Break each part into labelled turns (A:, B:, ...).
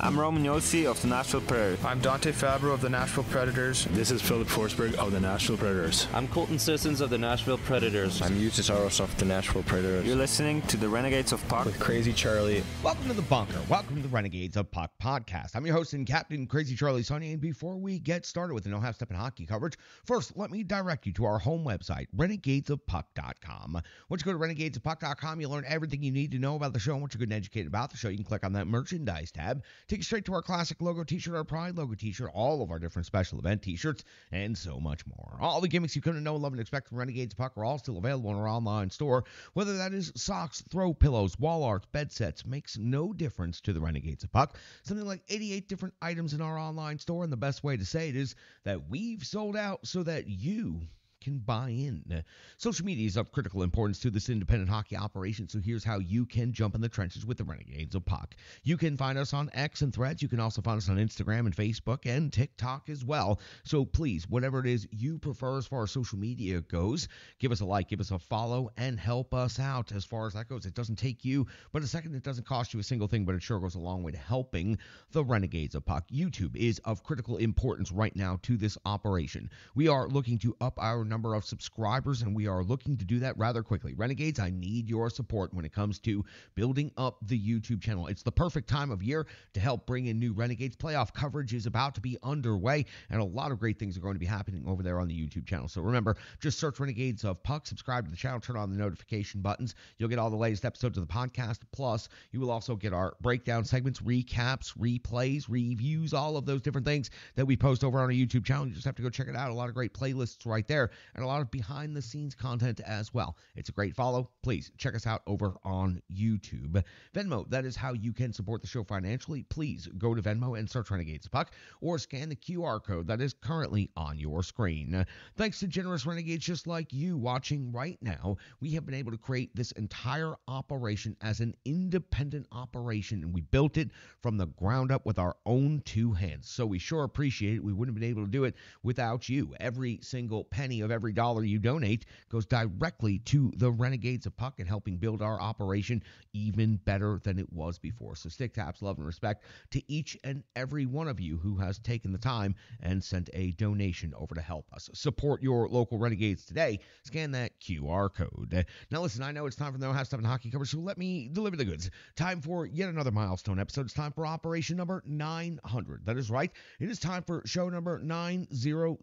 A: I'm Roman Yossi of the Nashville Predators.
B: I'm Dante Fabro of the Nashville Predators.
C: This is Philip Forsberg of the Nashville Predators.
D: I'm Colton Sissons of the Nashville Predators.
E: I'm Eustace Aros of the Nashville Predators.
A: You're listening to the Renegades of Puck
C: with Crazy Charlie.
F: Welcome to the bunker. Welcome to the Renegades of Puck podcast. I'm your host and captain, Crazy Charlie Saunier. And before we get started with the No Half Step in Hockey coverage, first let me direct you to our home website, renegadesofpuck.com. Once you go to renegadesofpuck.com, you'll learn everything you need to know about the show. And once you're good and educated about the show, you can click on that merchandise tab. Take you straight to our classic logo t-shirt, our pride logo t-shirt, all of our different special event t-shirts, and so much more. All the gimmicks you come to know, love, and expect from Renegades of Puck are all still available in our online store. Whether that is socks, throw pillows, wall arts, bed sets, makes no difference to the Renegades of Puck. Something like 88 different items in our online store, and the best way to say it is that we've sold out so that you can buy in. Social media is of critical importance to this independent hockey operation, so here's how you can jump in the trenches with the Renegades of Puck. You can find us on X and Threads. You can also find us on Instagram and Facebook and TikTok as well. So please, whatever it is you prefer as far as social media goes, give us a like, give us a follow, and help us out as far as that goes. It doesn't take you but a second. It doesn't cost you a single thing, but it sure goes a long way to helping the Renegades of Puck. YouTube is of critical importance right now to this operation. We are looking to up our number of subscribers, and we are looking to do that rather quickly. Renegades, I need your support when it comes to building up the YouTube channel. It's the perfect time of year to help bring in new Renegades. Playoff coverage is about to be underway, and a lot of great things are going to be happening over there on the YouTube channel. So remember, just search Renegades of Puck, subscribe to the channel, turn on the notification buttons. You'll get all the latest episodes of the podcast. Plus, you will also get our breakdown segments, recaps, replays, reviews, all of those different things that we post over on our YouTube channel. You just have to go check it out. A lot of great playlists right there, and a lot of behind-the-scenes content as well. It's a great follow. Please check us out over on YouTube. Venmo, that is how you can support the show financially. Please go to Venmo and search Renegades of Puck, or scan the QR code that is currently on your screen. Thanks to generous Renegades just like you watching right now, we have been able to create this entire operation as an independent operation, and we built it from the ground up with our own two hands. So we sure appreciate it. We wouldn't have been able to do it without you. Every single penny of every dollar you donate goes directly to the Renegades of Puck and helping build our operation even better than it was before. So stick taps, love, and respect to each and every one of you who has taken the time and sent a donation over to help us. Support your local Renegades today. Scan that QR code. Now listen, I know it's time for the No Half Step in Hockey coverage, so let me deliver the goods. Time for yet another milestone episode. It's time for operation number 900. That is right. It is time for show number 900.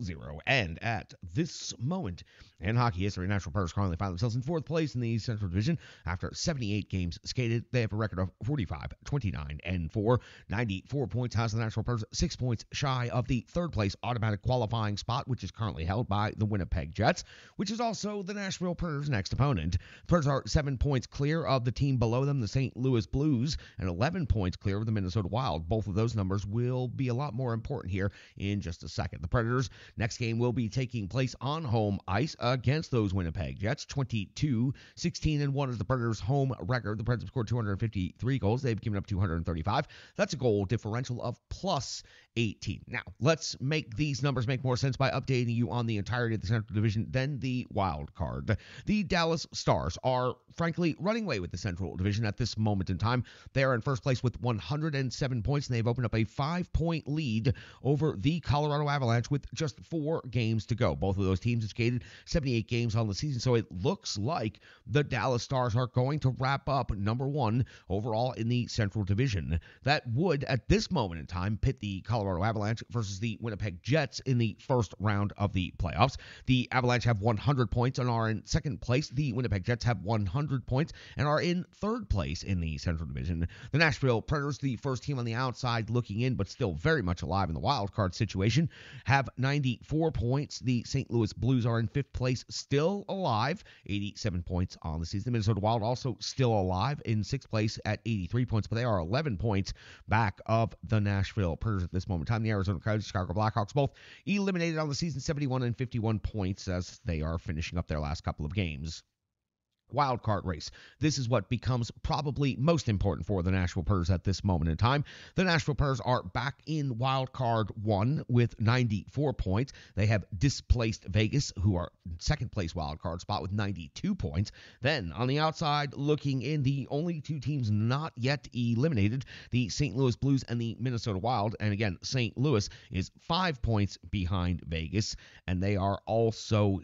F: And at this moment in hockey history, Nashville Predators currently find themselves in fourth place in the Central Division after 78 games skated. They have a record of 45, 29, and 4. 94 points has the Nashville Predators, 6 points shy of the third place automatic qualifying spot, which is currently held by the Winnipeg Jets, which is also the Nashville Predators' next opponent. The Predators are 7 points clear of the team below them, the St. Louis Blues, and 11 points clear of the Minnesota Wild. Both of those numbers will be a lot more important here in just a second. The Predators' next game will be taking place on home ice against those Winnipeg Jets. 22-16-1 is the Predators' home record. The Preds have scored 253 goals. They've given up 235. That's a goal differential of plus 18. Now, let's make these numbers make more sense by updating you on the entirety of the Central Division than the wild card. The Dallas Stars are, frankly, running away with the Central Division at this moment in time. They are in first place with 107 points, and they've opened up a 5-point lead over the Colorado Avalanche with just 4 games to go. Both of those teams have skated 78 games on the season, so it looks like the Dallas Stars are going to wrap up number 1 overall in the Central Division. That would, at this moment in time, pit the Colorado Avalanche versus the Winnipeg Jets in the first round of the playoffs. The Avalanche have 100 points and are in second place. The Winnipeg Jets have 100 points and are in third place in the Central Division. The Nashville Predators, the first team on the outside looking in, but still very much alive in the wild card situation, have 94 points. The St. Louis Blues are in fifth place, still alive, 87 points on the season. The Minnesota Wild also still alive in sixth place at 83 points, but they are 11 points back of the Nashville Predators at this moment in time. The Arizona Coyotes, Chicago Blackhawks, both eliminated on the season, 71 and 51 points as they are finishing up their last couple of games. wild card race. This is what becomes probably most important for the Nashville Predators at this moment in time. The Nashville Predators are back in wild card 1 with 94 points. They have displaced Vegas, who are in second place wild card spot with 92 points. Then on the outside, looking in, the only two teams not yet eliminated, the St. Louis Blues and the Minnesota Wild. And again, St. Louis is 5 points behind Vegas, and they are also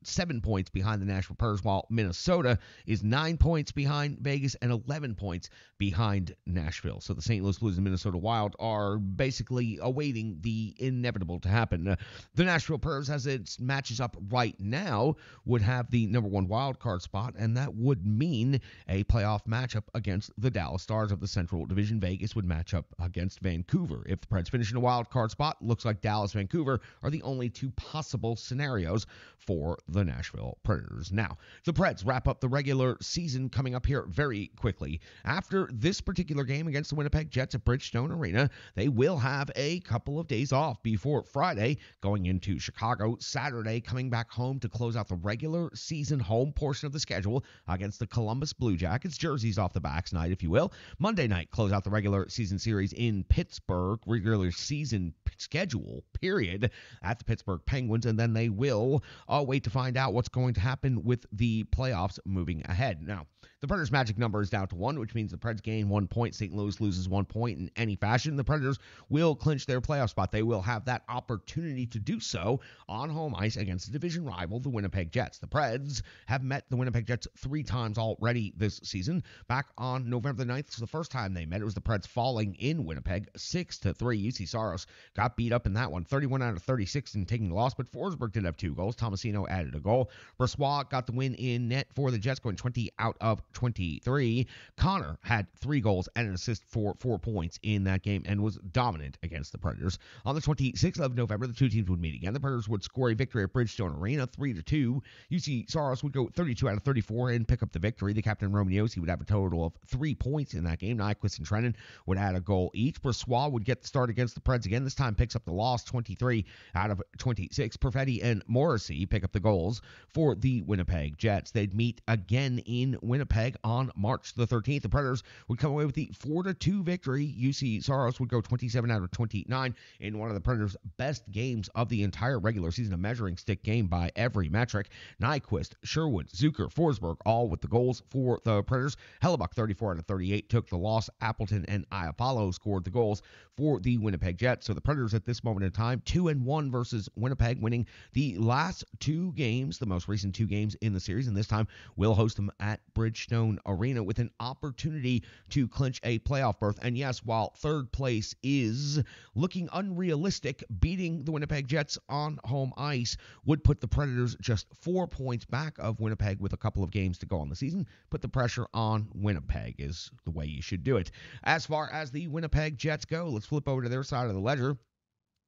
F: 7 points behind the Nashville Predators, while Minnesota is 9 points behind Vegas and 11 points behind Nashville. So the St. Louis Blues and Minnesota Wild are basically awaiting the inevitable to happen. The Nashville Predators, as it matches up right now, would have the number 1 wild card spot, and that would mean a playoff matchup against the Dallas Stars of the Central Division. Vegas would match up against Vancouver. If the Preds finish in a wild card spot, looks like Dallas, Vancouver are the only two possible scenarios for the Nashville Predators. Now, the Preds wrap up the regular season coming up here very quickly. After this particular game against the Winnipeg Jets at Bridgestone Arena, they will have a couple of days off before Friday going into Chicago, Saturday coming back home to close out the regular season home portion of the schedule against the Columbus Blue Jackets. Jerseys off the backs night, if you will. Monday night, close out the regular season series in Pittsburgh, regular season schedule period at the Pittsburgh Penguins, and then they will wait to find out what's going to happen with the playoffs moving ahead. Now, the Predators' magic number is down to 1, which means the Preds gain 1 point. St. Louis loses 1 point in any fashion. The Predators will clinch their playoff spot. They will have that opportunity to do so on home ice against the division rival, the Winnipeg Jets. The Preds have met the Winnipeg Jets 3 times already this season. Back on November the 9th was the first time they met. It was the Preds falling in Winnipeg 6-3. UC Saros got beat up in that one, 31 out of 36 and taking the loss, but Forsberg did have 2 goals. Tomasino added a goal. Brossoit got the win in net for the Jets, going 20 out of 23. Connor had 3 goals and an assist for 4 points in that game and was dominant against the Predators. On the 26th of November, the two teams would meet again. The Predators would score a victory at Bridgestone Arena, 3-2. UC Saros would go 32 out of 34 and pick up the victory. The captain, Romeo, would have a total of 3 points in that game. Nyquist and Trennan would add a goal each. Brossoit would get the start against the Preds again. This time picks up the loss, 23 out of 26. Perfetti and Morrissey pick up the goals for the Winnipeg Jets. They'd meet again in Winnipeg on March the 13th. The Predators would come away with the 4-2 victory. UC Saros would go 27 out of 29 in one of the Predators' best games of the entire regular season, a measuring stick game by every metric. Nyquist, Sherwood, Zucker, Forsberg, all with the goals for the Predators. Hellebuck, 34 out of 38, took the loss. Appleton and Iapollo scored the goals for the Winnipeg Jets. So the Predators at this moment in time, 2-1 versus Winnipeg, winning the last 2 games, the most recent 2 games in the series, and this time we'll host them at Bridgestone Arena with an opportunity to clinch a playoff berth. And yes, while third place is looking unrealistic, beating the Winnipeg Jets on home ice would put the Predators just 4 points back of Winnipeg with a couple of games to go on the season. Put the pressure on Winnipeg is the way you should do it. As far as the Winnipeg Jets go, let's flip over to their side of the ledger.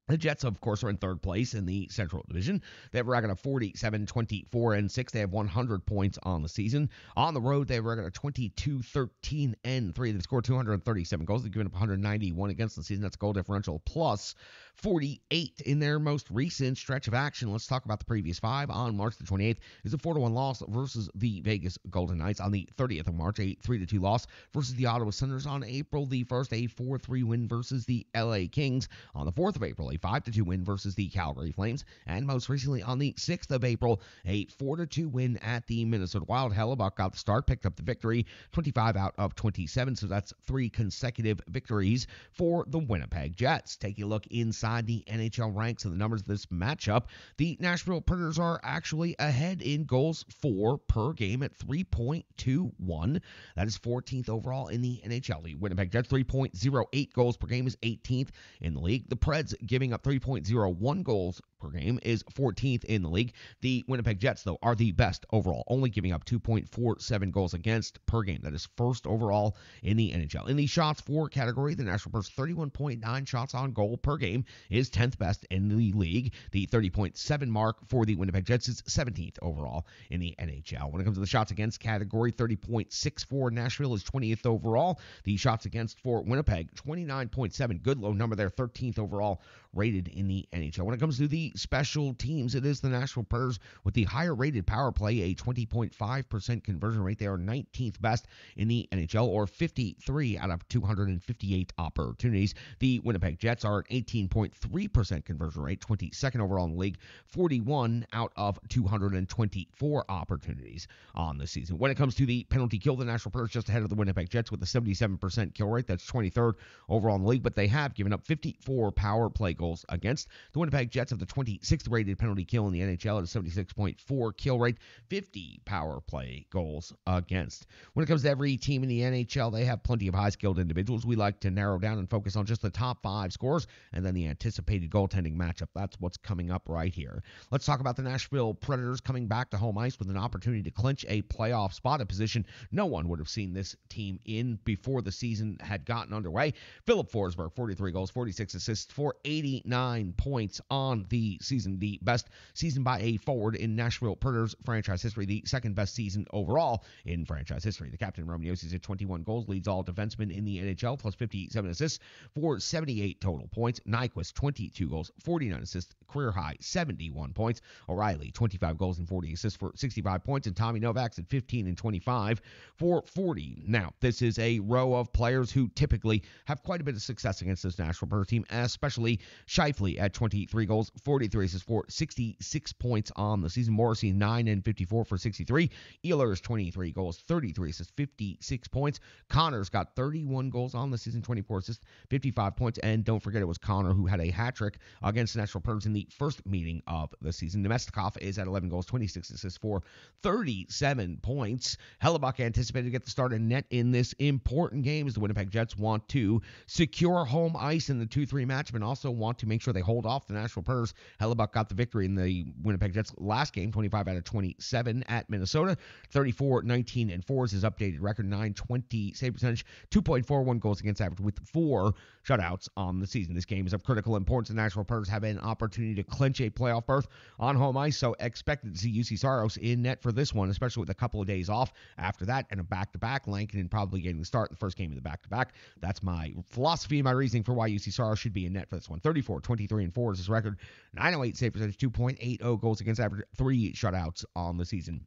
F: The Jets, of course, are in third place in the Central Division. They have a record of 47, 24, and 6. They have 100 points on the season. On the road, they have a record of 22, 13, and 3. They've scored 237 goals. They've given up 191 against the season. That's goal differential plus 48 in their most recent stretch of action. Let's talk about the previous 5. On March the 28th is a 4-1 loss versus the Vegas Golden Knights. On the 30th of March, a 3-2 loss versus the Ottawa Senators. On April the 1st, a 4-3 win versus the LA Kings. On the 4th of April, a 5-2 win versus the Calgary Flames. And most recently, on the 6th of April, a 4-2 win at the Minnesota Wild. Hellebuck got the start, picked up the victory, 25 out of 27. So that's 3 consecutive victories for the Winnipeg Jets. Take a look inside the NHL ranks and the numbers of this matchup. The Nashville Predators are actually ahead in goals for per game at 3.21. That is 14th overall in the NHL. The Winnipeg Jets, 3.08 goals per game, is 18th in the league. The Preds giving up 3.01 goals per game is 14th in the league. The Winnipeg Jets, though, are the best overall, only giving up 2.47 goals against per game. That is first overall in the NHL. In the shots for category, the Nashville Predators, 31.9 shots on goal per game, is 10th best in the league. The 30.7 mark for the Winnipeg Jets is 17th overall in the NHL. When it comes to the shots against category, 30.64 Nashville is 20th overall. The shots against for Winnipeg, 29.7, good low number there, 13th overall rated in the NHL. When it comes to the special teams, it is the Nashville Predators with the higher rated power play, a 20.5% conversion rate. They are 19th best in the NHL, or 53 out of 258 opportunities. The Winnipeg Jets are at 18.3% conversion rate, 22nd overall in the league, 41 out of 224 opportunities on the season. When it comes to the penalty kill, the Nashville Predators just ahead of the Winnipeg Jets with a 77% kill rate. That's 23rd overall in the league, but they have given up 54 power play goals against. The Winnipeg Jets have the 26th rated penalty kill in the NHL at a 76.4 kill rate, 50 power play goals against. When it comes to every team in the NHL, they have plenty of high-skilled individuals. We like to narrow down and focus on just the top 5 scores and then the anticipated goaltending matchup. That's what's coming up right here. Let's talk about the Nashville Predators coming back to home ice with an opportunity to clinch a playoff spot, a position no one would have seen this team in before the season had gotten underway. Philip Forsberg, 43 goals, 46 assists for 89 points on the season. The best season by a forward in Nashville Predators franchise history, the second best season overall in franchise history. The captain, Roman Josi, at 21 goals, leads all defensemen in the NHL, plus 57 assists for 78 total points. Nyquist, 22 goals, 49 assists, career high, 71 points. O'Reilly, 25 goals and 40 assists for 65 points. And Tommy Novak's at 15 and 25 for 40. Now, this is a row of players who typically have quite a bit of success against this Nashville Predators team, especially Scheifele at 23 goals, 43 assists for 66 points on the season. Morrissey, 9 and 54 for 63. Ehlers, 23 goals, 33 assists, 56 points. Connor's got 31 goals on the season, 24 assists, 55 points. And don't forget, it was Connor who had a hat trick against the Nashville Predators in the first meeting of the season. Nemestikov is at 11 goals, 26 assists for 37 points. Hellebuck anticipated to get the start in net in this important game as the Winnipeg Jets want to secure home ice in the 2-3 matchup and also want to make sure they hold off the Nashville Predators. Hellebuck got the victory in the Winnipeg Jets last game, 25 out of 27 at Minnesota. 34, 19, and 4 is his updated record, 920 save percentage, 2.41 goals against average with 4 shutouts on the season. This game is of critical importance. The Nashville Predators have an opportunity to clinch a playoff berth on home ice, so expected to see UC Saros in net for this one, especially with a couple of days off after that and a back-to-back. Lankinen probably getting the start in the first game of the back-to-back. That's my philosophy and my reasoning for why UC Saros should be in net for this one. 34, 23, and 4 is his record. 908 save percentage, 2.80 goals against average, 3 shutouts on the season.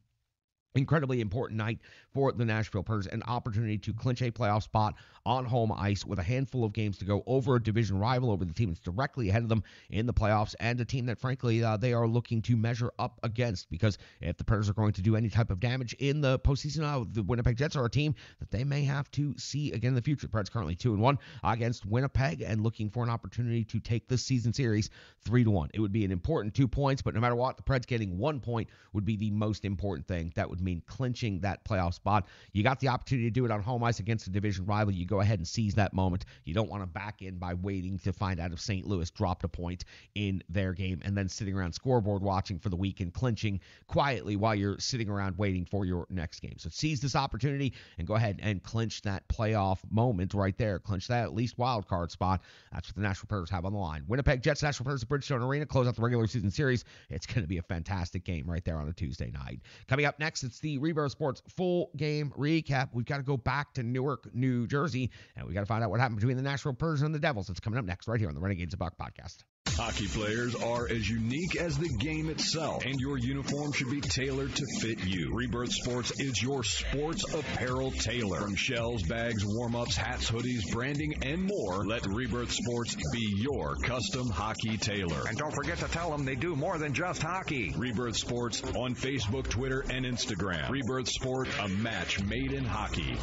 F: Incredibly important night for the Nashville Predators, an opportunity to clinch a playoff spot on home ice with a handful of games to go over a division rival, over the team that's directly ahead of them in the playoffs, and a team that, frankly, they are looking to measure up against, because if the Predators are going to do any type of damage in the postseason, the Winnipeg Jets are a team that they may have to see again in the future. The Preds currently 2-1 against Winnipeg and looking for an opportunity to take this season series 3-1. It would be an important 2 points, but no matter what, the Preds getting 1 point would be the most important thing. That would mean clinching that playoff spot. You got the opportunity to do it on home ice against a division rival. You go ahead and seize that moment. You don't want to back in by waiting to find out if St. Louis dropped a point in their game and then sitting around scoreboard watching for the week and clinching quietly while you're sitting around waiting for your next game. So seize this opportunity and go ahead and clinch that playoff moment right there. Clinch that at least wild card spot. That's what the Nashville Predators have on the line. Winnipeg Jets, Nashville Predators at Bridgestone Arena, close out the regular season series. It's going to be a fantastic game right there on a Tuesday night. Coming up next, it's the Rebirth Sports full game recap. We've got to go back to Newark, New Jersey, and we got to find out what happened between the Nashville Predators and the Devils. It's coming up next right here on the Renegades of Puck podcast.
G: Hockey players are as unique as the game itself, and your uniform should be tailored to fit you. Rebirth Sports is your sports apparel tailor. From shells, bags, warm-ups, hats, hoodies, branding, and more, let Rebirth Sports be your custom hockey tailor.
H: And don't forget to tell them they do more than just hockey.
G: Rebirth Sports on Facebook, Twitter, and Instagram. Rebirth Sport, a match made in hockey.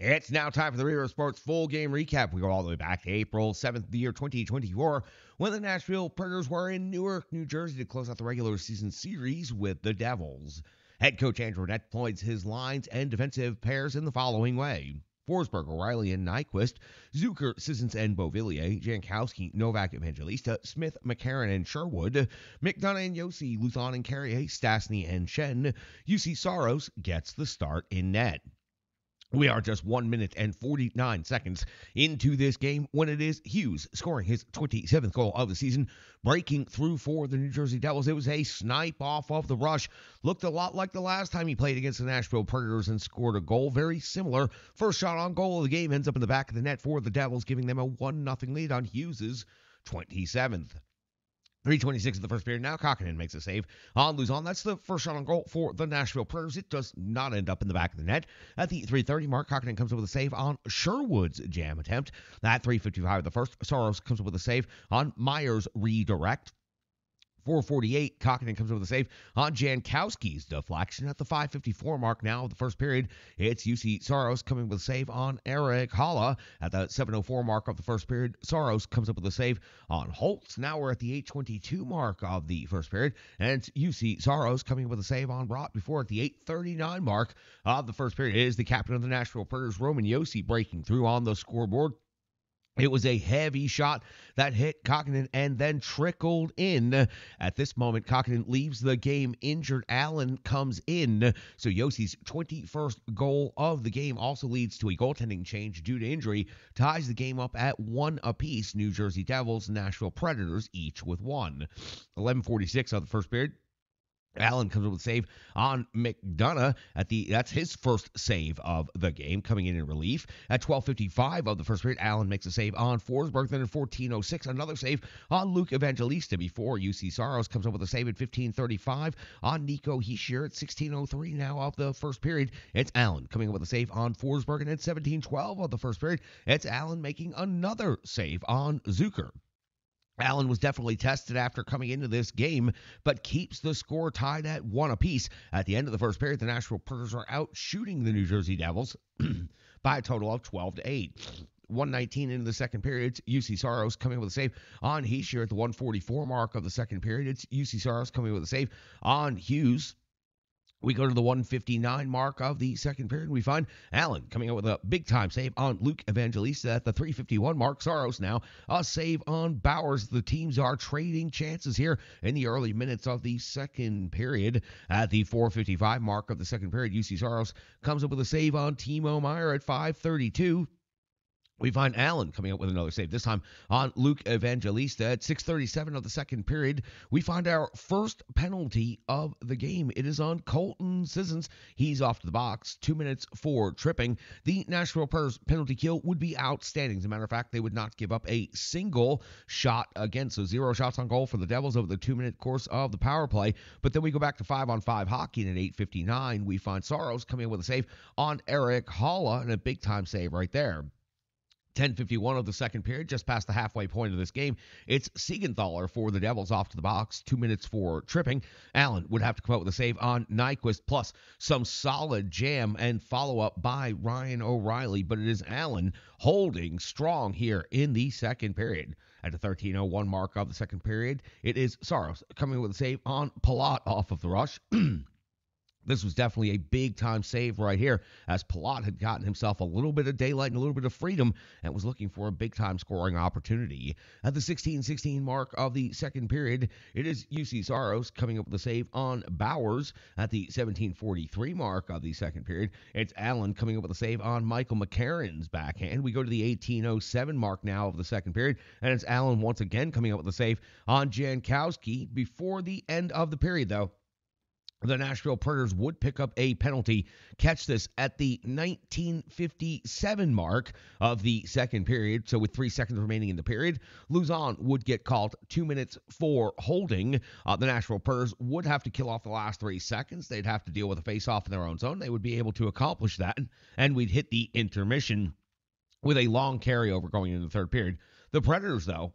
F: It's now time for the Rebirth Sports full game recap. We go all the way back to April 7th, the year 2024, when the Nashville Predators were in Newark, New Jersey to close out the regular season series with the Devils. Head coach Andrew Nett deploys his lines and defensive pairs in the following way: Forsberg, O'Reilly, and Nyquist, Zucker, Sissons, and Beauvillier, Jankowski, Novak, Evangelista, Smith, McCarron, and Sherwood, McDonough and Josi, Luthon and Carrier, Stastny, and Shen. UC Saros gets the start in net. We are just 1 minute and 49 seconds into this game when it is Hughes scoring his 27th goal of the season, breaking through for the New Jersey Devils. It was a snipe off of the rush. Looked a lot like the last time he played against the Nashville Predators and scored a goal. Very similar. First shot on goal of the game ends up in the back of the net for the Devils, giving them a 1-0 lead on Hughes' 27th. 3:26 of the first period. Now Kokkonen makes a save on Luzon. That's the first shot on goal for the Nashville Predators. It does not end up in the back of the net. At the 3:30 mark, Kokkonen comes up with a save on Sherwood's jam attempt. At 3:55 of the first, Saros comes up with a save on Myers' redirect. 4:48, Kokkonen comes up with a save on Jankowski's deflection. At the 5:54 mark now of the first period, it's UC Saros coming with a save on Eric Holla. At the 7:04 mark of the first period, Saros comes up with a save on Holtz. Now we're at the 8:22 mark of the first period, and it's UC Saros coming with a save on Brott. Before at the 8:39 mark of the first period, it is the captain of the Nashville Predators, Roman Josi, breaking through on the scoreboard. It was a heavy shot that hit Kokkonen and then trickled in. At this moment, Kokkonen leaves the game injured. Allen comes in. So Yossi's 21st goal of the game also leads to a goaltending change due to injury. Ties the game up at 1 apiece. New Jersey Devils, Nashville Predators, each with 1. 11:46 of the first period. Allen comes up with a save on McDonough that's his first save of the game, coming in relief. At 12:55 of the first period, Allen makes a save on Forsberg. Then at 14:06, another save on Luke Evangelista before UC Saros comes up with a save at 15:35 on Nico Hischier. At 16:03 now of the first period, it's Allen coming up with a save on Forsberg. And at 17:12 of the first period, it's Allen making another save on Zucker. Allen was definitely tested after coming into this game, but keeps the score tied at 1 apiece. At the end of the first period, the Nashville Predators are out shooting the New Jersey Devils by a total of 12-8. 1:19 into the second period, it's UC Saros coming with a save on Hischier. At the 1:44 mark of the second period, it's UC Saros coming with a save on Hughes. We go to the 1:59 mark of the second period, and we find Allen coming up with a big-time save on Luke Evangelista. At the 3:51 mark, Saros now a save on Bowers. The teams are trading chances here in the early minutes of the second period. At the 4:55 mark of the second period, UC Saros comes up with a save on Timo Meier. At 5:32. We find Allen coming up with another save, this time on Luke Evangelista. At 6:37 of the second period, we find our first penalty of the game. It is on Colton Sissons. He's off to the box. 2 minutes for tripping. The Nashville Predators penalty kill would be outstanding. As a matter of fact, they would not give up a single shot again. So 0 shots on goal for the Devils over the 2-minute course of the power play. But then we go back to 5-on-5 hockey, and at 8:59, we find Saros coming in with a save on Eric Holla, and a big-time save right there. 10:51 of the second period, just past the halfway point of this game. It's Siegenthaler for the Devils off to the box. 2 minutes for tripping. Allen would have to come out with a save on Nyquist, plus some solid jam and follow-up by Ryan O'Reilly. But it is Allen holding strong here in the second period. At the 13:01 mark of the second period, it is Saros coming with a save on Palat off of the rush. This was definitely a big-time save right here, as Palat had gotten himself a little bit of daylight and a little bit of freedom and was looking for a big-time scoring opportunity. At the 16:16 mark of the second period, it is UC Saros coming up with a save on Bowers. At the 17:43 mark of the second period, it's Allen coming up with a save on Michael McCarron's backhand. We go to the 18:07 mark now of the second period, and it's Allen once again coming up with a save on Jankowski. Before the end of the period, though, the Nashville Predators would pick up a penalty. Catch this, at the 19:57 mark of the second period, so with 3 seconds remaining in the period, Luzon would get called 2 minutes for holding. The Nashville Predators would have to kill off the last 3 seconds. They'd have to deal with a face-off in their own zone. They would be able to accomplish that, and we'd hit the intermission with a long carryover going into the third period. The Predators, though,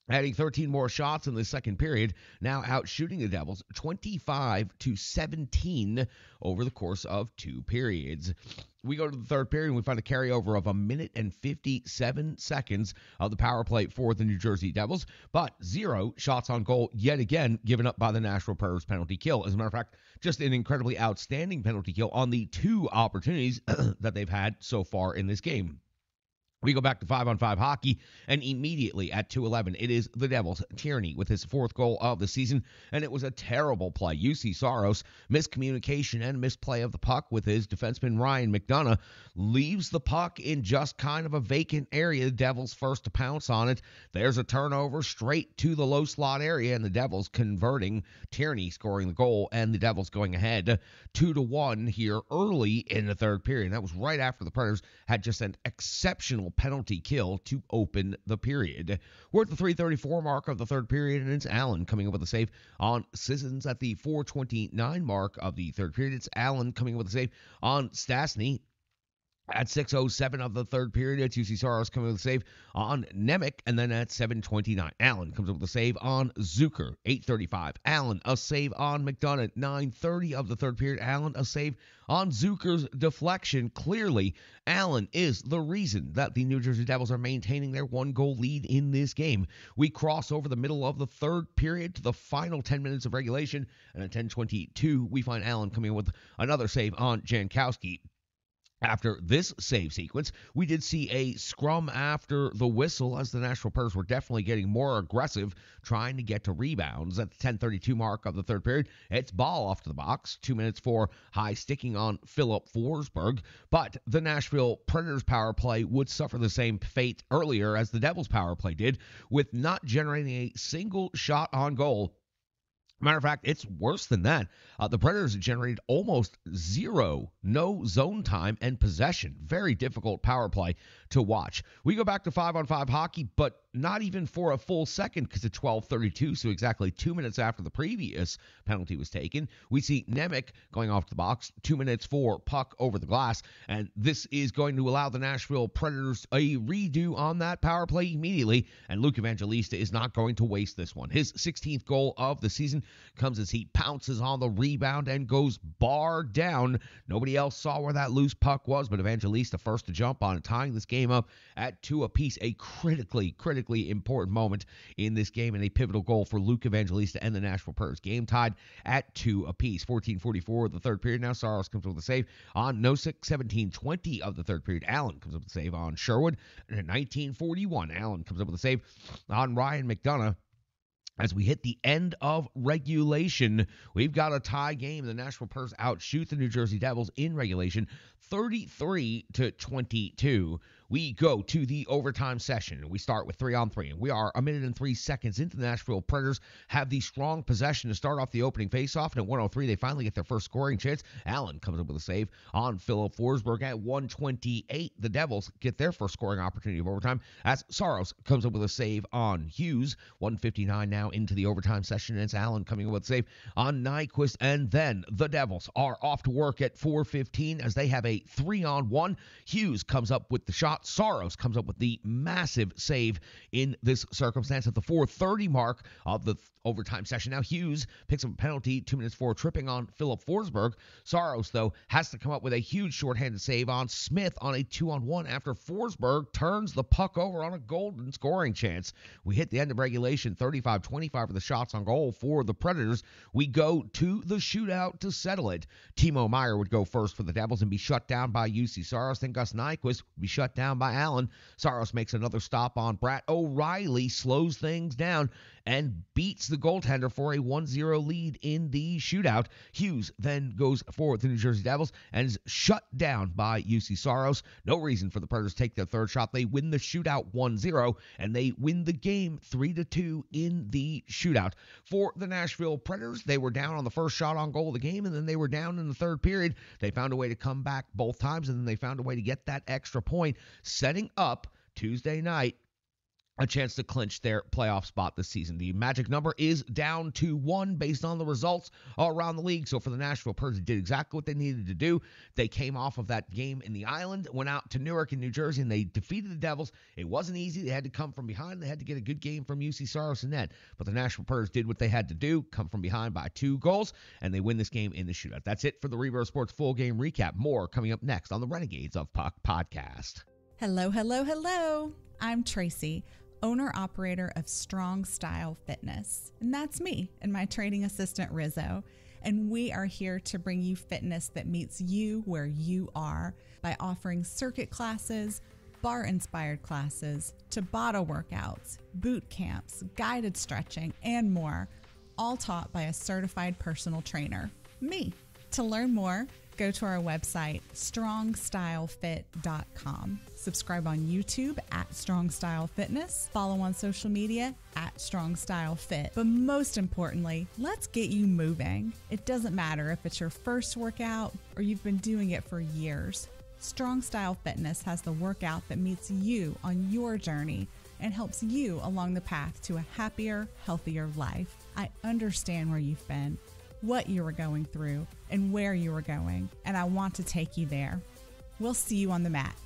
F: adding 13 more shots in the second period, now out shooting the Devils 25-17 over the course of 2 periods. We go to the third period, and we find a carryover of 1 minute and 57 seconds of the power play for the New Jersey Devils, but 0 shots on goal yet again given up by the Nashville Predators penalty kill. As a matter of fact, just an incredibly outstanding penalty kill on the 2 opportunities that they've had so far in this game. We go back to 5-on-5 hockey, and immediately at 2:11, it is the Devils. Tierney with his 4th goal of the season, and it was a terrible play. UC Saros, miscommunication and misplay of the puck with his defenseman Ryan McDonough, leaves the puck in just kind of a vacant area. The Devils first to pounce on it. There's a turnover straight to the low slot area, and the Devils converting. Tierney scoring the goal, and the Devils going ahead 2-1 here early in the 3rd period. And that was right after the Predators had just an exceptional penalty kill to open the period. We're at the 3:34 mark of the 3rd period, and it's Allen coming up with a save on Sissons at the 4:29 mark of the 3rd period. It's Allen coming up with a save on Stastny. At 6:07 of the 3rd period, it's UC Saros coming with a save on Nemec. And then at 7:29, Allen comes up with a save on Zucker. 8:35, Allen, a save on McDonough. 9:30 of the 3rd period, Allen, a save on Zucker's deflection. Clearly, Allen is the reason that the New Jersey Devils are maintaining their 1-goal lead in this game. We cross over the middle of the 3rd period to the final 10 minutes of regulation. And at 10:22, we find Allen coming with another save on Jankowski. After this save sequence, we did see a scrum after the whistle as the Nashville Predators were definitely getting more aggressive, trying to get to rebounds. At the 10:32 mark of the 3rd period, it's ball off to the box. 2 minutes for high sticking on Philip Forsberg. But the Nashville Predators power play would suffer the same fate earlier as the Devils power play did, with not generating a single shot on goal. Matter of fact, it's worse than that. The Predators generated almost zero, no zone time and possession. Very difficult power play to watch. We go back to 5-on-5 hockey, but not even for a full second, because at 12:32, so exactly 2 minutes after the previous penalty was taken, we see Nemec going off the box. 2 minutes for puck over the glass, and this is going to allow the Nashville Predators a redo on that power play immediately, and Luke Evangelista is not going to waste this one. His 16th goal of the season comes as he pounces on the rebound and goes bar down. Nobody else saw where that loose puck was, but Evangelista first to jump on it, tying this game up at 2 apiece. A critically important moment in this game, and a pivotal goal for Luke Evangelista and the Nashville Predators. Game tied at 2 apiece. 14:44 of the 3rd period. Now Saros comes up with a save on Nosek. 17:20 of the 3rd period. Allen comes up with a save on Sherwood. And at 19:41, Allen comes up with a save on Ryan McDonough. As we hit the end of regulation, we've got a tie game. The Nashville Predators outshoot the New Jersey Devils in regulation 33-22. We go to the overtime session. We start with 3-on-3, and we are 1 minute and 3 seconds into the Nashville Predators have the strong possession to start off the opening faceoff, and at 1:03, they finally get their first scoring chance. Allen comes up with a save on Philip Forsberg. At 1:28, the Devils get their first scoring opportunity of overtime as Saros comes up with a save on Hughes. 1:59 now into the overtime session, and it's Allen coming up with a save on Nyquist, and then the Devils are off to work at 4:15 as they have a 3-on-1. Hughes comes up with the shot. Saros comes up with the massive save in this circumstance at the 4:30 mark of the overtime session. Now Hughes picks up a penalty, 2 minutes for tripping on Philip Forsberg. Saros, though, has to come up with a huge shorthanded save on Smith on a 2-on-1 after Forsberg turns the puck over on a golden scoring chance. We hit the end of regulation, 35-25 for the shots on goal for the Predators. We go to the shootout to settle it. Timo Meier would go first for the Devils and be shut down by UC Saros. Then Gus Nyquist would be shut down by Allen. Saros makes another stop on Brett O'Reilly, slows things down, and beats the goaltender for a 1-0 lead in the shootout. Hughes then goes for the New Jersey Devils and is shut down by UC Saros. No reason for the Predators to take their third shot. They win the shootout 1-0, and they win the game 3-2 in the shootout. For the Nashville Predators, they were down on the first shot on goal of the game, and then they were down in the 3rd period. They found a way to come back both times, and then they found a way to get that extra point, setting up Tuesday night a chance to clinch their playoff spot this season. The magic number is down to 1 based on the results all around the league. So for the Nashville Predators, did exactly what they needed to do. They came off of that game in the island, went out to Newark in New Jersey, and they defeated the Devils. It wasn't easy. They had to come from behind. They had to get a good game from UC Saros and net. But the Nashville Predators did what they had to do, come from behind by 2 goals, and they win this game in the shootout. That's it for the Rebirth Sports full game recap. More coming up next on the Renegades of Puck podcast.
I: Hello, hello, hello. I'm Tracy, owner-operator of Strong Style Fitness. And that's me and my training assistant, Rizzo. And we are here to bring you fitness that meets you where you are by offering circuit classes, bar-inspired classes to bottle workouts, boot camps, guided stretching, and more, all taught by a certified personal trainer, me. To learn more, go to our website, strongstylefit.com. Subscribe on YouTube at Strong Style Fitness. Follow on social media at Strong Style Fit. But most importantly, let's get you moving. It doesn't matter if it's your first workout or you've been doing it for years. Strong Style Fitness has the workout that meets you on your journey and helps you along the path to a happier, healthier life. I understand where you've been, what you were going through, and where you were going, and I want to take you there. We'll see you on the mat.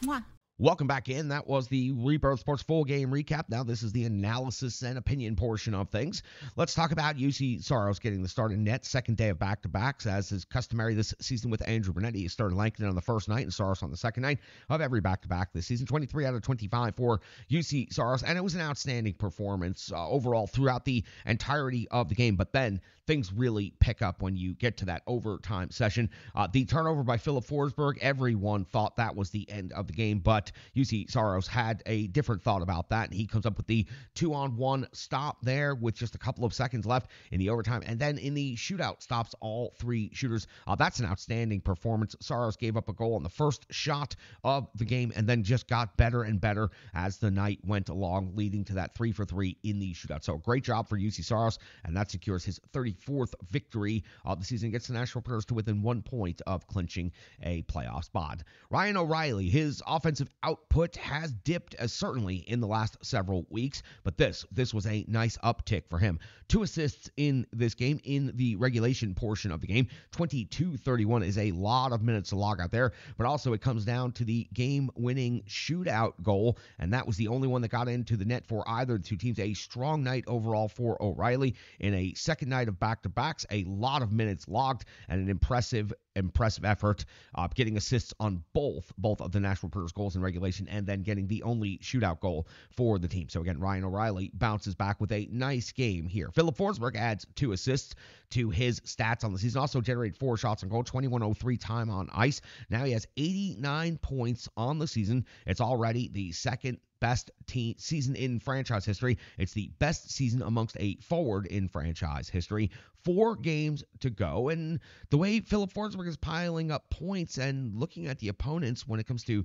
I: Mwah.
F: Welcome back in. That was the Rebirth Sports full game recap. Now this is the analysis and opinion portion of things. Let's talk about UC Saros getting the start in net. Second day of back-to-backs, as is customary this season with Andrew Bernetti. He started Langton on the first night and Saros on the second night of every back-to-back this season. 23 out of 25 for UC Saros, and it was an outstanding performance overall throughout the entirety of the game. But then things really pick up when you get to that overtime session. The turnover by Philip Forsberg, everyone thought that was the end of the game, but UC Saros had a different thought about that, and he comes up with the 2-on-1 stop there with just a couple of seconds left in the overtime, and then in the shootout stops all three shooters. That's an outstanding performance. Saros gave up a goal on the first shot of the game and then just got better and better as the night went along, leading to that 3-for-3 in the shootout. So great job for UC Saros, and that secures his 34th victory of the season, gets the Nashville Predators to within 1 point of clinching a playoff spot. Ryan O'Reilly, his offensive output has dipped certainly in the last several weeks, but this was a nice uptick for him. 2 assists in this game in the regulation portion of the game. 22-31 is a lot of minutes to log out there, but also it comes down to the game-winning shootout goal, and that was the only one that got into the net for either of the two teams. A strong night overall for O'Reilly in a second night of back-to-backs, a lot of minutes logged, and an impressive effort, getting assists on both of the Nashville Predators goals in regulation, and then getting the only shootout goal for the team. So again, Ryan O'Reilly bounces back with a nice game here. Philip Forsberg adds 2 assists to his stats on the season. Also generated 4 shots on goal, 21:03 time on ice. Now he has 89 points on the season. It's already the second best season in franchise history. It's the best season amongst a forward in franchise history. 4 games to go, and the way Philip Forsberg is piling up points and looking at the opponents when it comes to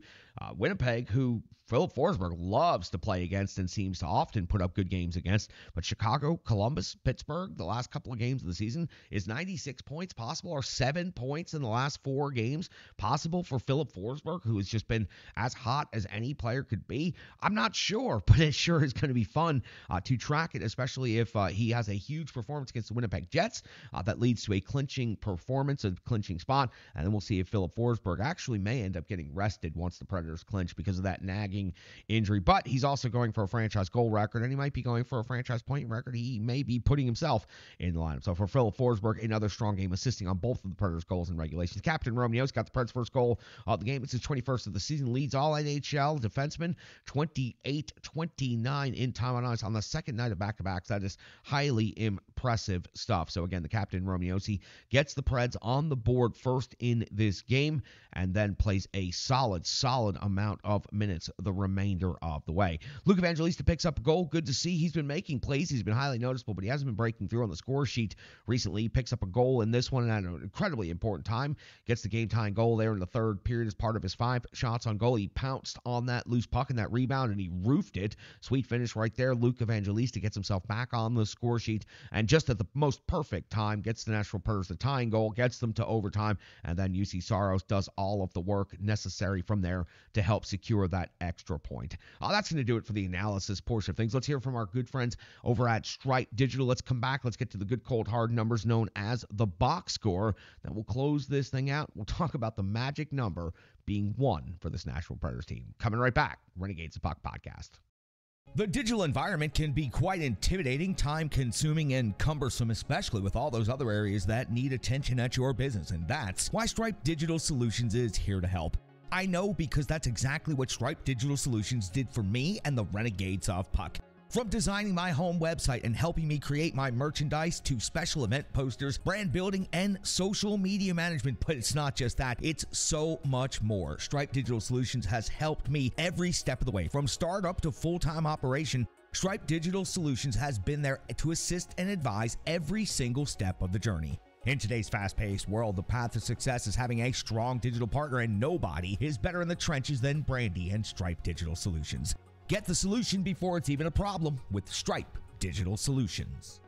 F: Winnipeg, who Philip Forsberg loves to play against and seems to often put up good games against, but Chicago, Columbus, Pittsburgh, the last couple of games of the season, is 96 points possible, or 7 points in the last 4 games possible for Philip Forsberg, who has just been as hot as any player could be? I'm not sure, but it sure is going to be fun to track it, especially if he has a huge performance against the Winnipeg Jets that leads to a clinching performance, a clinching spot, and then we'll see if Philip Forsberg actually may end up getting rested once the Predators clinch because of that nagging injury. But he's also going for a franchise goal record, and he might be going for a franchise point record. He may be putting himself in the lineup. So for Philip Forsberg, another strong game, assisting on both of the Predators' goals in regulation. Captain Romeo's got the Preds' first goal of the game. It's his 21st of the season. Leads all NHL defensemen, 28-29 in time on ice on the second night of back-to-backs. That is highly impressive stuff. So again, the Captain Romeosi gets the Preds on the board first in this game, and then plays a solid amount of minutes the remainder of the way. Luke Evangelista picks up a goal. Good to see. He's been making plays. He's been highly noticeable, but he hasn't been breaking through on the score sheet recently. He picks up a goal in this one at an incredibly important time. Gets the game-tying goal there in the third period as part of his 5 shots on goal. He pounced on that loose puck and that rebound, and he roofed it. Sweet finish right there. Luke Evangelista gets himself back on the score sheet, and just at the most perfect time, gets the Nashville Predators the tying goal, gets them to overtime, and then UC Saros does all of the work necessary from there to help secure that extra point. That's going to do it for the analysis portion of things. Let's hear from our good friends over at Stripe Digital. Let's come back. Let's get to the good, cold, hard numbers known as the box score. Then we'll close this thing out. We'll talk about the magic number being 1 for this Nashville Predators team. Coming right back. Renegades of Puck podcast.
J: The digital environment can be quite intimidating, time-consuming, and cumbersome, especially with all those other areas that need attention at your business, and that's why Stripe Digital Solutions is here to help. I know, because that's exactly what Stripe Digital Solutions did for me and the Renegades of Puck. From designing my home website and helping me create my merchandise to special event posters, brand building, and social media management. But it's not just that, it's so much more. Stripe Digital Solutions has helped me every step of the way. From startup to full-time operation, Stripe Digital Solutions has been there to assist and advise every single step of the journey. In today's fast-paced world, the path to success is having a strong digital partner, and nobody is better in the trenches than Brandy and Stripe Digital Solutions. Get the solution before it's even a problem with Stripe Digital Solutions.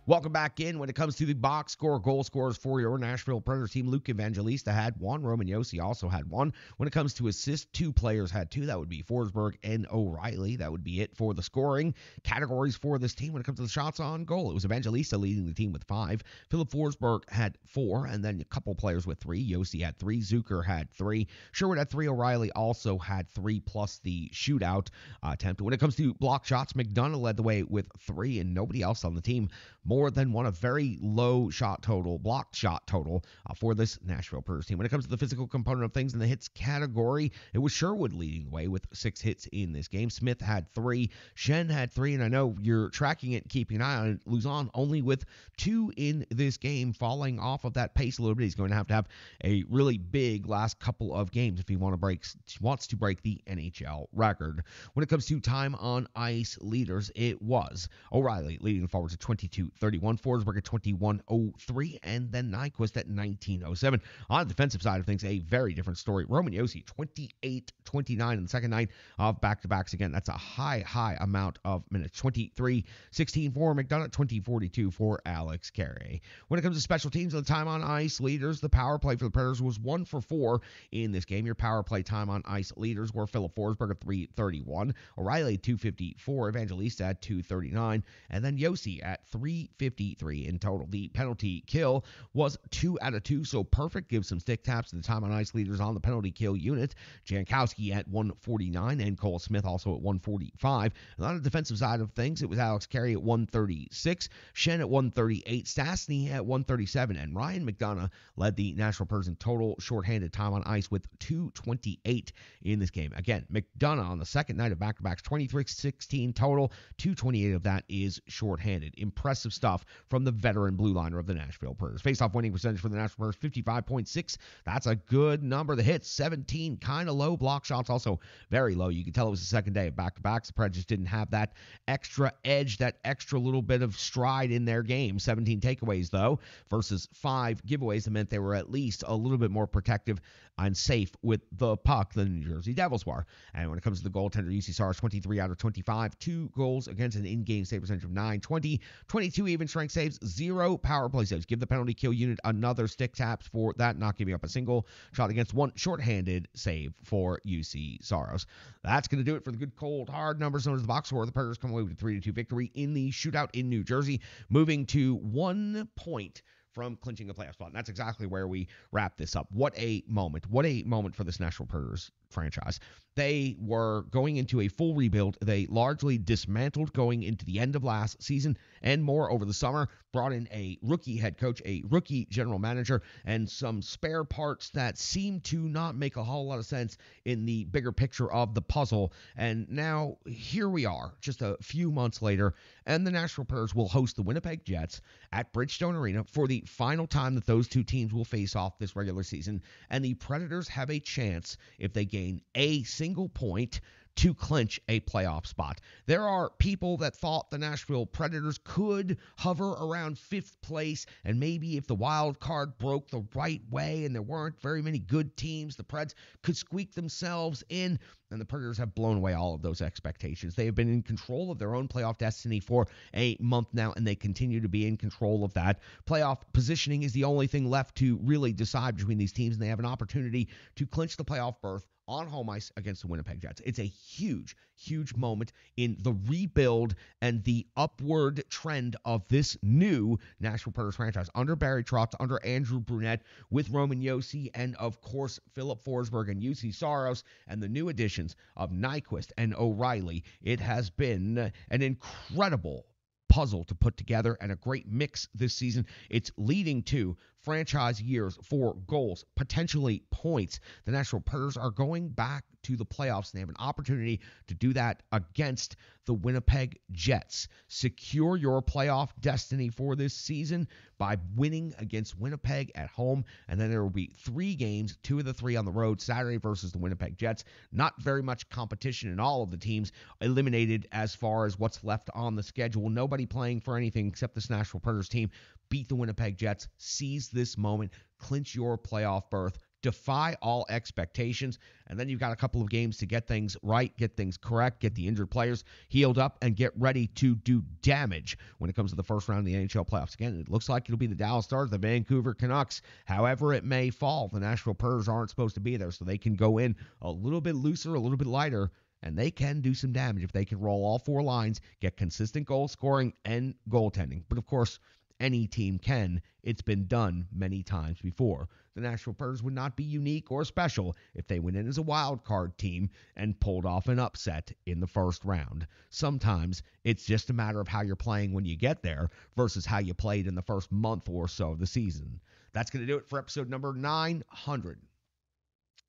J: Welcome back in. When it comes to the box score, goal scorers for your Nashville Predators team, Luke Evangelista had one. Roman Josi also had one. When it comes to assists, 2 players had 2. That would be Forsberg and O'Reilly. That would be it for the scoring categories for this team. When it comes to the shots on goal, it was Evangelista leading the team with 5. Philip Forsberg had 4, and then a couple players with 3. Josi had 3. Zucker had 3. Sherwood had 3. O'Reilly also had 3, plus the shootout attempt. When it comes to block shots, McDonough led the way with 3, and nobody else on the team more than one. A very low shot total, blocked shot total for this Nashville Predators team. When it comes to the physical component of things in the hits category, it was Sherwood leading the way with 6 hits in this game. Smith had 3. Shen had 3, and I know you're tracking it, keeping an eye on it. Luzon only with 2 in this game, falling off of that pace a little bit. He's going to have a really big last couple of games if he wants to break the NHL record. When it comes to time on ice leaders, it was O'Reilly leading forwards at 22:31. Forsberg at 21:03, and then Nyquist at 19:07. On the defensive side of things, a very different story. Roman Josi, 28:29 in the second night of back-to-backs. Again, that's a high amount of minutes. 23:16 for McDonough, 20:42 for Alex Carey. When it comes to special teams, the time on ice leaders, the power play for the Predators was 1 for 4 in this game. Your power play time on ice leaders were Philip Forsberg at 3:31, O'Reilly at 2:54, Evangelista at 2:39, and then Josi at 3:53 in total. The penalty kill was 2 out of 2, so perfect. Gives some stick taps to the time on ice leaders on the penalty kill unit. Jankowski at 1:49 and Cole Smith also at 1:45. And on the defensive side of things, it was Alex Carey at 1:36, Shen at 1:38, Stastny at 1:37, and Ryan McDonough led the Nashville Predators in total shorthanded time on ice with 2:28 in this game. Again, McDonough on the second night of back-to-backs, 23-16 total, 2:28 of that is shorthanded. Impressive stuff from the veteran blue liner of the Nashville Predators. Face-off winning percentage for the Nashville Predators, 55.6. That's a good number. The hits, 17, kind of low. Block shots also very low. You can tell it was the second day of back-to-backs. The Preds just didn't have that extra edge, that extra little bit of stride in their game. 17 takeaways, though, versus 5 giveaways. That meant they were at least a little bit more protective and safe with the puck than the New Jersey Devils were. And when it comes to the goaltender, UC Saros, 23 out of 25, 2 goals against an in-game save percentage of 920, 22 even strength saves, 0 power play saves. Give the penalty kill unit another stick taps for that, not giving up a single shot against, 1 shorthanded save for UC Saros. That's going to do it for the good, cold, hard numbers known as the box score. The Predators come away with a 3-2 victory in the shootout in New Jersey, moving to 1 point from clinching a playoff spot. And that's exactly where we wrap this up. What a moment. What a moment for this Nashville Predators franchise. They were going into a full rebuild. They largely dismantled going into the end of last season and more over the summer, brought in a rookie head coach, a rookie general manager, and some spare parts that seem to not make a whole lot of sense in the bigger picture of the puzzle. And now here we are, just a few months later, and the Nashville Predators will host the Winnipeg Jets at Bridgestone Arena for the final time that those two teams will face off this regular season. And the Predators have a chance, if they gain a single point, to clinch a playoff spot. There are people that thought the Nashville Predators could hover around 5th place, and maybe if the wild card broke the right way and there weren't very many good teams, the Preds could squeak themselves in, and the Predators have blown away all of those expectations. They have been in control of their own playoff destiny for a month now, and they continue to be in control of that. Playoff positioning is the only thing left to really decide between these teams, and they have an opportunity to clinch the playoff berth on home ice against the Winnipeg Jets. It's a huge, huge moment in the rebuild and the upward trend of this new Nashville Predators franchise under Barry Trotz, under Andrew Brunette, with Roman Josi, and of course Philip Forsberg and UC Saros, and the new additions of Nyquist and O'Reilly. It has been an incredible puzzle to put together and a great mix this season. It's leading to
F: franchise years for goals, potentially points. The Nashville Predators are going back to the playoffs, and they have an opportunity to do that against the Winnipeg Jets. Secure your playoff destiny for this season by winning against Winnipeg at home, and then there will be 3 games, 2 of the 3 on the road, Saturday versus the Winnipeg Jets. Not very much competition in all of the teams eliminated as far as what's left on the schedule. Nobody playing for anything except this Nashville Predators team. Beat the Winnipeg Jets. Seize this moment. Clinch your playoff berth. Defy all expectations, and then you've got a couple of games to get things right, get things correct, get the injured players healed up, and get ready to do damage when it comes to the first round of the NHL playoffs. Again, it looks like it'll be the Dallas Stars, the Vancouver Canucks. However it may fall, the Nashville Predators aren't supposed to be there, so they can go in a little bit looser, a little bit lighter, and they can do some damage if they can roll all 4 lines, get consistent goal scoring and goaltending. But, of course, any team can. It's been done many times before. The Nashville Predators would not be unique or special if they went in as a wild card team and pulled off an upset in the first round. Sometimes it's just a matter of how you're playing when you get there versus how you played in the first month or so of the season. That's going to do it for episode number 900.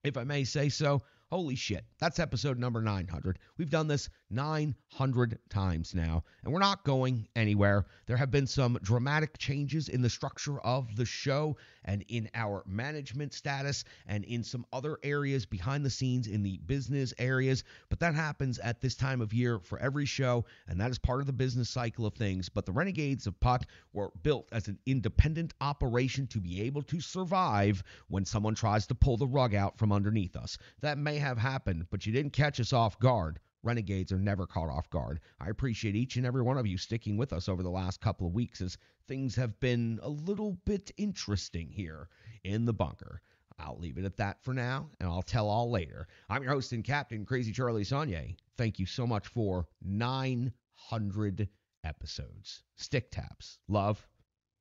F: If I may say so, holy shit, that's episode number 900. We've done this 900 times now, and we're not going anywhere. There have been some dramatic changes in the structure of the show and in our management status and in some other areas behind the scenes in the business areas, but that happens at this time of year for every show, and that is part of the business cycle of things. But the Renegades of Puck were built as an independent operation to be able to survive when someone tries to pull the rug out from underneath us. That may have happened, but you didn't catch us off guard. Renegades are never caught off guard. I appreciate each and every one of you sticking with us over the last couple of weeks as things have been a little bit interesting here in the bunker. I'll leave it at that for now, and I'll tell all later. I'm your host and captain, Crazy Charlie Saunier. Thank you so much for 900 episodes. Stick taps, love,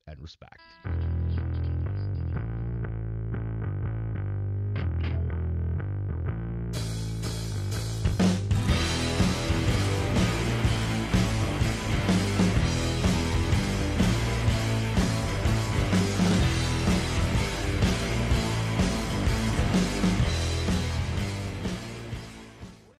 F: and respect.